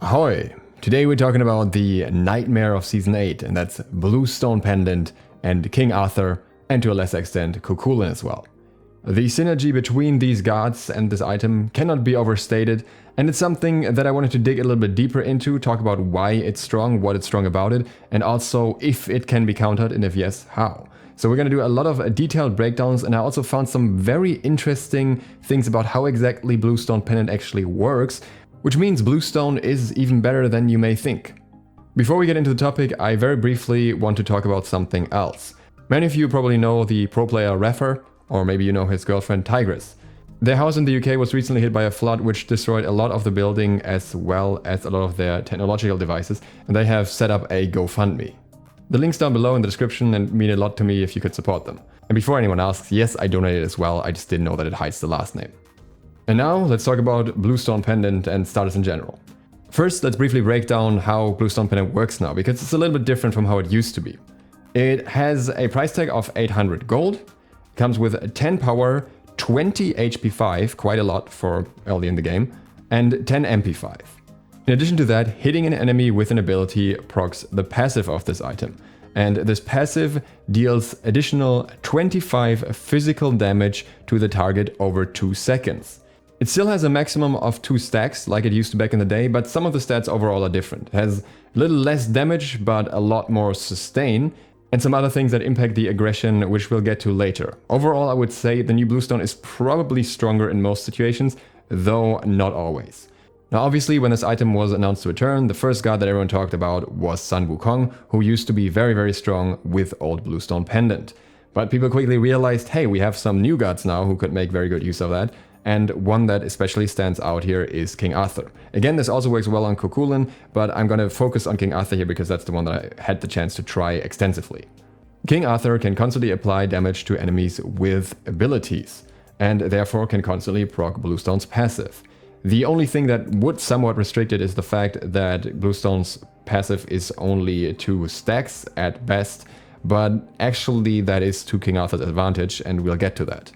Ahoy! Today we're talking about the nightmare of Season 8, and that's Bluestone Pendant and King Arthur, and to a lesser extent Cuchulainn as well. The synergy between these gods and this item cannot be overstated, and it's something that I wanted to dig a little bit deeper into, talk about why it's strong, what it's strong about it, and also if it can be countered, and if yes, how. So we're going to do a lot of detailed breakdowns, and I also found some very interesting things about how exactly Bluestone Pendant actually works, which means Bluestone is even better than you may think. Before we get into the topic, I very briefly want to talk about something else. Many of you probably know the pro player Refer, or maybe you know his girlfriend Tigress. Their house in the UK was recently hit by a flood which destroyed a lot of the building as well as a lot of their technological devices, and they have set up a GoFundMe. The link's down below in the description and mean a lot to me if you could support them. And before anyone asks, yes, I donated as well, I just didn't know that it hides the last name. And now let's talk about Bluestone Pendant and starters in general. First, let's briefly break down how Bluestone Pendant works now, because it's a little bit different from how it used to be. It has a price tag of 800 gold, comes with 10 power, 20 HP 5, quite a lot for early in the game, and 10 MP 5. In addition to that, hitting an enemy with an ability procs the passive of this item, and this passive deals additional 25 physical damage to the target over 2 seconds. It still has a maximum of 2 stacks like it used to back in the day, but some of the stats overall are different. It has a little less damage but a lot more sustain, and some other things that impact the aggression, which we'll get to later. Overall, I would say the new Bluestone is probably stronger in most situations, though not always. Now obviously, when this item was announced to return, the first god that everyone talked about was Sun Wukong, who used to be very strong with old Bluestone Pendant. But people quickly realized, hey, we have some new gods now who could make very good use of that, and one that especially stands out here is King Arthur. Again, this also works well on Cuchulainn, but I'm going to focus on King Arthur here because that's the one that I had the chance to try extensively. King Arthur can constantly apply damage to enemies with abilities, and therefore can constantly proc Bluestone's passive. The only thing that would somewhat restrict it is the fact that Bluestone's passive is only 2 stacks at best, but actually that is to King Arthur's advantage, and we'll get to that.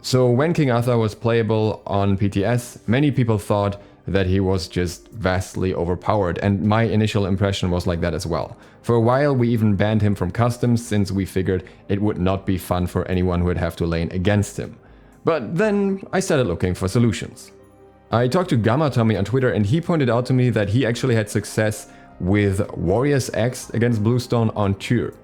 So when King Arthur was playable on PTS, many people thought that he was just vastly overpowered, and my initial impression was like that as well. For a while we even banned him from customs since we figured it would not be fun for anyone who would have to lane against him. But then I started looking for solutions. I talked to Gamma Tommy on Twitter, and he pointed out to me that he actually had success with Warriors X against Bluestone on Tyr.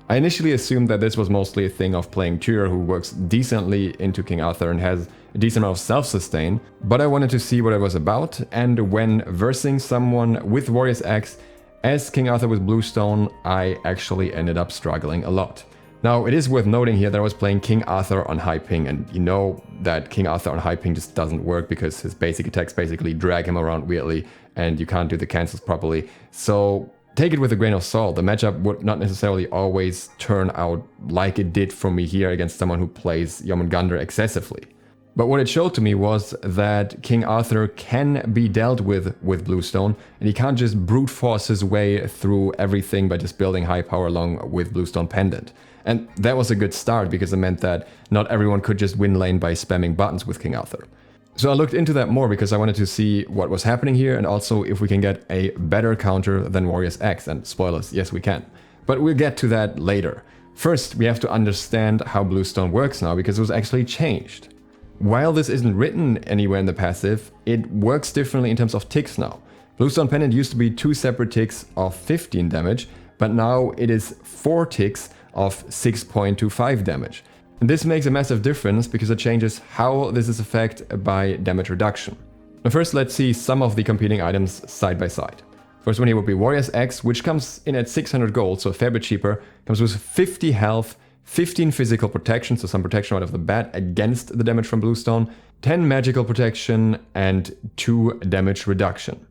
I initially assumed that this was mostly a thing of playing Tyr, who works decently into King Arthur and has a decent amount of self-sustain, but I wanted to see what it was about, and when versing someone with Warriors X as King Arthur with Bluestone, I actually ended up struggling a lot. Now, it is worth noting here that I was playing King Arthur on high ping, and you know that King Arthur on high ping just doesn't work because his basic attacks basically drag him around weirdly, and you can't do the cancels properly, so take it with a grain of salt. The matchup would not necessarily always turn out like it did for me here against someone who plays Jormungandr excessively. But what it showed to me was that King Arthur can be dealt with Bluestone, and he can't just brute force his way through everything by just building high power along with Bluestone Pendant. And that was a good start because it meant that not everyone could just win lane by spamming buttons with King Arthur. So I looked into that more because I wanted to see what was happening here, and also if we can get a better counter than Warriors X, and spoilers, yes we can. But we'll get to that later. First, we have to understand how Bluestone works now, because it was actually changed. While this isn't written anywhere in the passive, it works differently in terms of ticks now. Bluestone Pendant used to be 2 separate ticks of 15 damage, but now it is 4 ticks of 6.25 damage. And this makes a massive difference because it changes how this is affected by damage reduction. Now first, let's see some of the competing items side by side. First one here would be Warriors X, which comes in at 600 gold, so a fair bit cheaper. Comes with 50 health, 15 physical protection, so some protection right off the bat against the damage from Bluestone, 10 magical protection, and 2 damage reduction.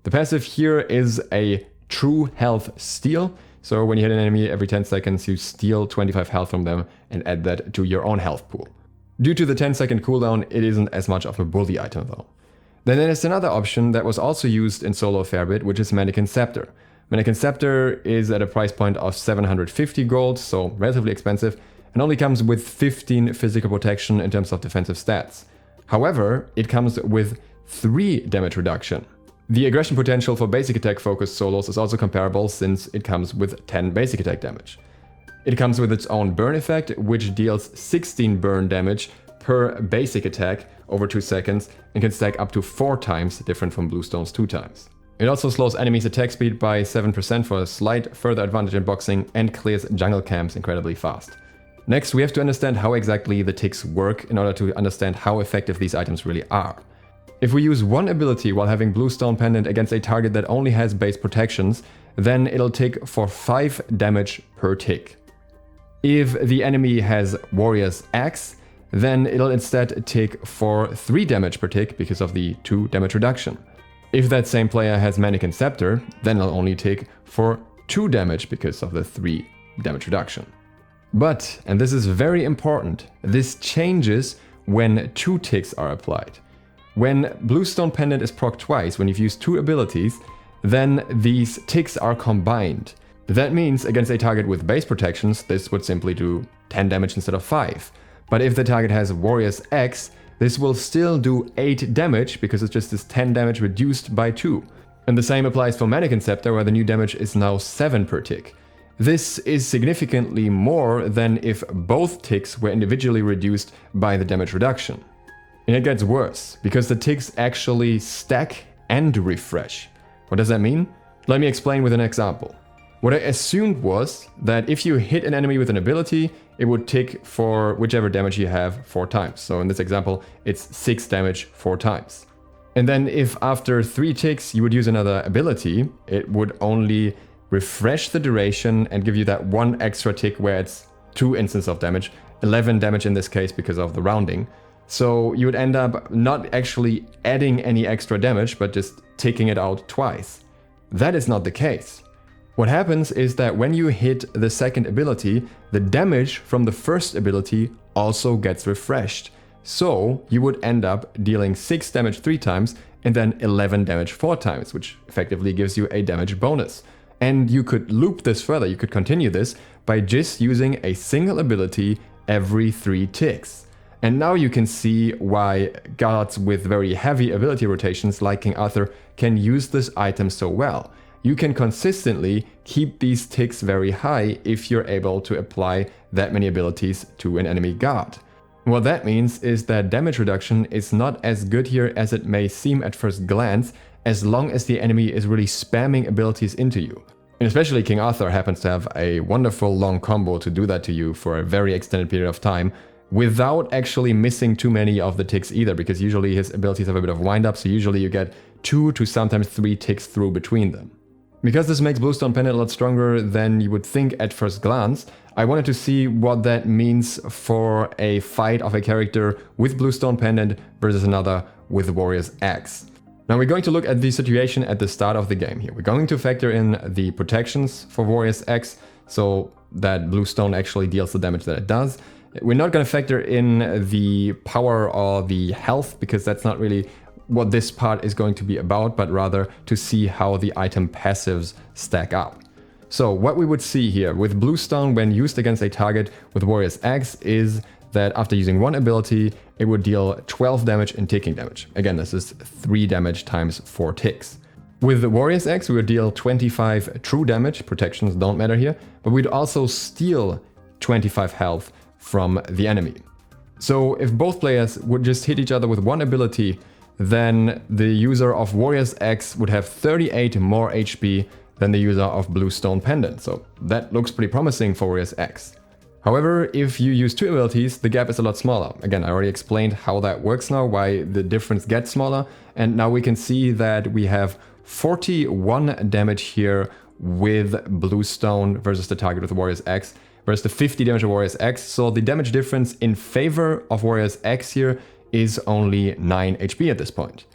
The passive here is a true health steal. So when you hit an enemy every 10 seconds, you steal 25 health from them and add that to your own health pool. Due to the 10-second cooldown, it isn't as much of a bully item though. Then there's another option that was also used in solo a fair bit, which is Mannequin Scepter. Mannequin Scepter is at a price point of 750 gold, so relatively expensive, and only comes with 15 physical protection in terms of defensive stats. However, it comes with 3 damage reduction. The aggression potential for basic attack focused solos is also comparable since it comes with 10 basic attack damage. It comes with its own burn effect, which deals 16 burn damage per basic attack over 2 seconds and can stack up to 4 times, different from Bluestone's 2 times. It also slows enemies' attack speed by 7% for a slight further advantage in boxing and clears jungle camps incredibly fast. Next, we have to understand how exactly the ticks work in order to understand how effective these items really are. If we use one ability while having Bluestone Pendant against a target that only has base protections, then it'll tick for 5 damage per tick. If the enemy has Warrior's Axe, then it'll instead tick for 3 damage per tick because of the 2 damage reduction. If that same player has Mannequin Scepter, then it'll only tick for 2 damage because of the 3 damage reduction. But, and this is very important, this changes when 2 ticks are applied. When Bluestone Pendant is procced twice, when you've used 2 abilities, then these ticks are combined. That means against a target with base protections, this would simply do 10 damage instead of 5. But if the target has Warrior's Axe, this will still do 8 damage because it's just this 10 damage reduced by 2. And the same applies for Mannequin Scepter, where the new damage is now 7 per tick. This is significantly more than if both ticks were individually reduced by the damage reduction. And it gets worse, because the ticks actually stack and refresh. What does that mean? Let me explain with an example. What I assumed was that if you hit an enemy with an ability, it would tick for whichever damage you have 4 times. So in this example, it's 6 damage 4 times. And then if after 3 ticks you would use another ability, it would only refresh the duration and give you that 1 extra tick where it's 2 instances of damage, 11 damage in this case because of the rounding. So you would end up not actually adding any extra damage, but just taking it out twice. That is not the case. What happens is that when you hit the second ability, the damage from the first ability also gets refreshed. So you would end up dealing 6 damage 3 times and then 11 damage 4 times, which effectively gives you a damage bonus. And you could loop this further, you could continue this by just using a single ability every 3 ticks. And now you can see why guards with very heavy ability rotations like King Arthur can use this item so well. You can consistently keep these ticks very high if you're able to apply that many abilities to an enemy guard. What that means is that damage reduction is not as good here as it may seem at first glance, as long as the enemy is really spamming abilities into you. And especially King Arthur happens to have a wonderful long combo to do that to you for a very extended period of time, without actually missing too many of the ticks either, because usually his abilities have a bit of wind up, so usually you get 2 to sometimes 3 ticks through between them. Because this makes Bluestone Pendant a lot stronger than you would think at first glance, I wanted to see what that means for a fight of a character with Bluestone Pendant versus another with Warrior's Axe. Now we're going to look at the situation at the start of the game here. We're going to factor in the protections for Warrior's Axe, so that Bluestone actually deals the damage that it does. We're not going to factor in the power or the health, because that's not really what this part is going to be about, but rather to see how the item passives stack up. So what we would see here with Bluestone when used against a target with Warrior's Axe is that after using one ability, it would deal 12 damage in ticking damage. Again, this is 3 damage times 4 ticks. With the Warrior's Axe, we would deal 25 true damage, protections don't matter here, but we'd also steal 25 health from the enemy. So if both players would just hit each other with one ability, then the user of Warrior's Axe would have 38 more HP than the user of Bluestone Pendant. So that looks pretty promising for Warrior's Axe. However, if you use 2 abilities, the gap is a lot smaller. Again, I already explained how that works now, why the difference gets smaller. And now we can see that we have 41 damage here with Bluestone versus the target with Warrior's Axe, versus the 50 damage of Warrior's Axe. So the damage difference in favor of Warrior's Axe here is only 9 HP at this point.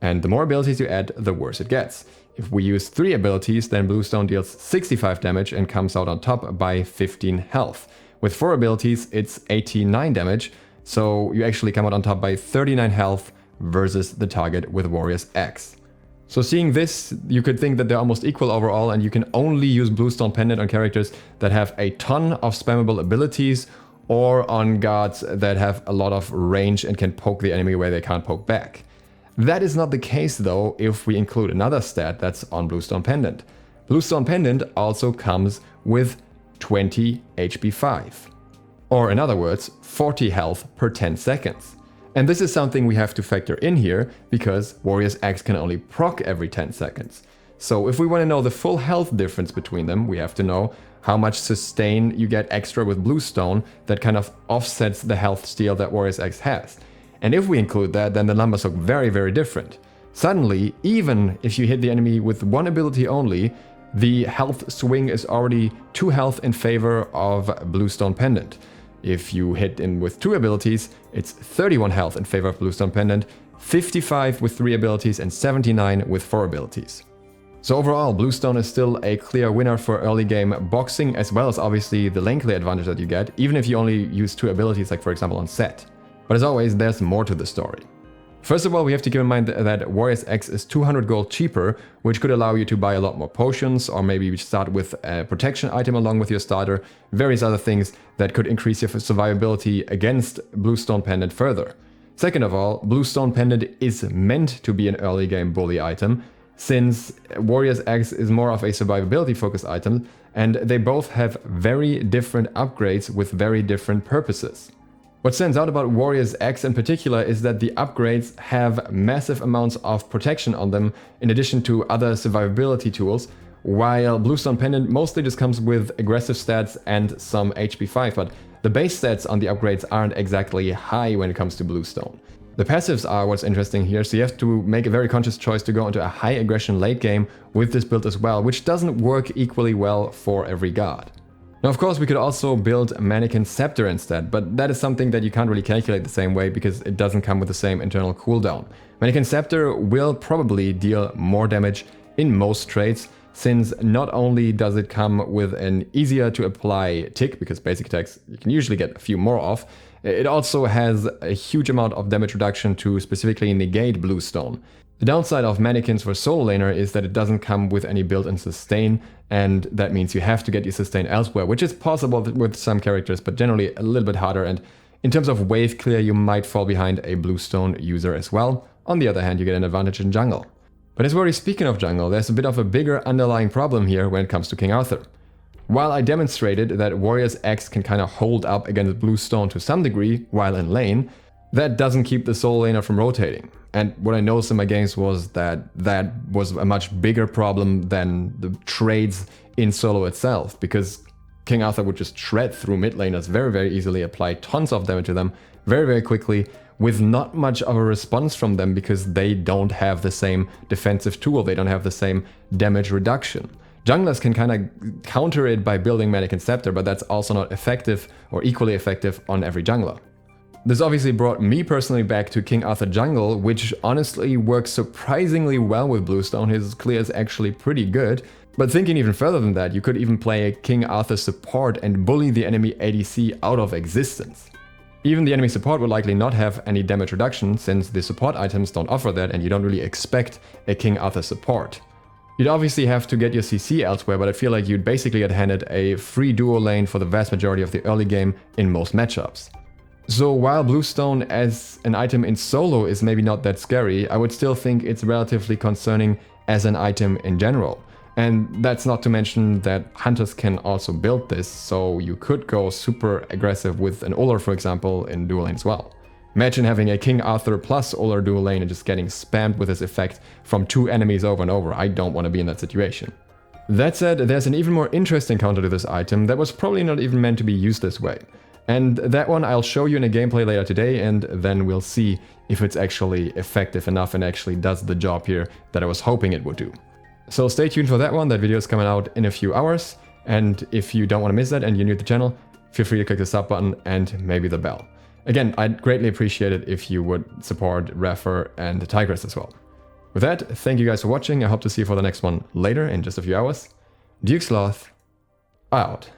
And the more abilities you add, the worse it gets. If we use 3 abilities, then Bluestone deals 65 damage and comes out on top by 15 health. With 4 abilities, it's 89 damage, so you actually come out on top by 39 health versus the target with Warrior's Axe. So seeing this, you could think that they're almost equal overall, and you can only use Bluestone Pendant on characters that have a ton of spammable abilities, or on guards that have a lot of range and can poke the enemy where they can't poke back. That is not the case though if we include another stat that's on Bluestone Pendant. Bluestone Pendant also comes with 20 HP 5. Or in other words, 40 health per 10 seconds. And this is something we have to factor in here because Warrior's Axe can only proc every 10 seconds. So if we want to know the full health difference between them, we have to know how much sustain you get extra with Bluestone that kind of offsets the health steal that Warrior's Axe has. And if we include that, then the numbers look very, very different. Suddenly, even if you hit the enemy with one ability only, the health swing is already 2 health in favor of Bluestone Pendant. If you hit him with 2 abilities, it's 31 health in favor of Bluestone Pendant, 55 with 3 abilities, and 79 with 4 abilities. So overall, Bluestone is still a clear winner for early game boxing, as well as obviously the lane clear advantage that you get, even if you only use 2 abilities, like for example on set. But as always, there's more to the story. First of all, we have to keep in mind that Warrior's Axe is 200 gold cheaper, which could allow you to buy a lot more potions, or maybe start with a protection item along with your starter, various other things that could increase your survivability against Bluestone Pendant further. Second of all, Bluestone Pendant is meant to be an early game bully item, since Warrior's Axe is more of a survivability focused item, and they both have very different upgrades with very different purposes. What stands out about Warrior's Axe in particular is that the upgrades have massive amounts of protection on them in addition to other survivability tools, while Bluestone Pendant mostly just comes with aggressive stats and some HP 5, but the base stats on the upgrades aren't exactly high when it comes to Bluestone. The passives are what's interesting here, so you have to make a very conscious choice to go into a high aggression late game with this build as well, which doesn't work equally well for every god. Now, of course, we could also build Mannequin Scepter instead, but that is something that you can't really calculate the same way because it doesn't come with the same internal cooldown. Mannequin Scepter will probably deal more damage in most trades, since not only does it come with an easier to apply tick, because basic attacks you can usually get a few more off, it also has a huge amount of damage reduction to specifically negate Bluestone. The downside of Mannequins for solo laner is that it doesn't come with any built-in sustain, and that means you have to get your sustain elsewhere, which is possible with some characters, but generally a little bit harder, and in terms of wave clear you might fall behind a Bluestone user as well. On the other hand, you get an advantage in jungle. But as we're already speaking of jungle, there's a bit of a bigger underlying problem here when it comes to King Arthur. While I demonstrated that Warrior's Axe can kind of hold up against Bluestone to some degree while in lane, that doesn't keep the solo laner from rotating. And what I noticed in my games was that that was a much bigger problem than the trades in solo itself, because King Arthur would just shred through mid laners very, very easily, apply tons of damage to them very, very quickly, with not much of a response from them because they don't have the same defensive tool, they don't have the same damage reduction. Junglers can kind of counter it by building Mannequin Scepter, but that's also not effective or equally effective on every jungler. This obviously brought me personally back to King Arthur Jungle, which honestly works surprisingly well with Bluestone. His clear is actually pretty good. But thinking even further than that, you could even play a King Arthur support and bully the enemy ADC out of existence. Even the enemy support would likely not have any damage reduction, since the support items don't offer that and you don't really expect a King Arthur support. You'd obviously have to get your CC elsewhere, but I feel like you'd basically get handed a free duo lane for the vast majority of the early game in most matchups. So while Bluestone as an item in solo is maybe not that scary, I would still think it's relatively concerning as an item in general. And that's not to mention that hunters can also build this, so you could go super aggressive with an Ullr, for example, in dual lane as well. Imagine having a King Arthur plus Ullr dual lane and just getting spammed with this effect from 2 enemies over and over. I don't want to be in that situation. That said, there's an even more interesting counter to this item that was probably not even meant to be used this way. And that one I'll show you in a gameplay later today, and then we'll see if it's actually effective enough and actually does the job here that I was hoping it would do. So stay tuned for that one. That video is coming out in a few hours, and if you don't want to miss that and you're new to the channel, feel free to click the sub button and maybe the bell. Again, I'd greatly appreciate it if you would support Rapher and Tigress as well. With that, thank you guys for watching. I hope to see you for the next one later in just a few hours. Duke Sloth, out.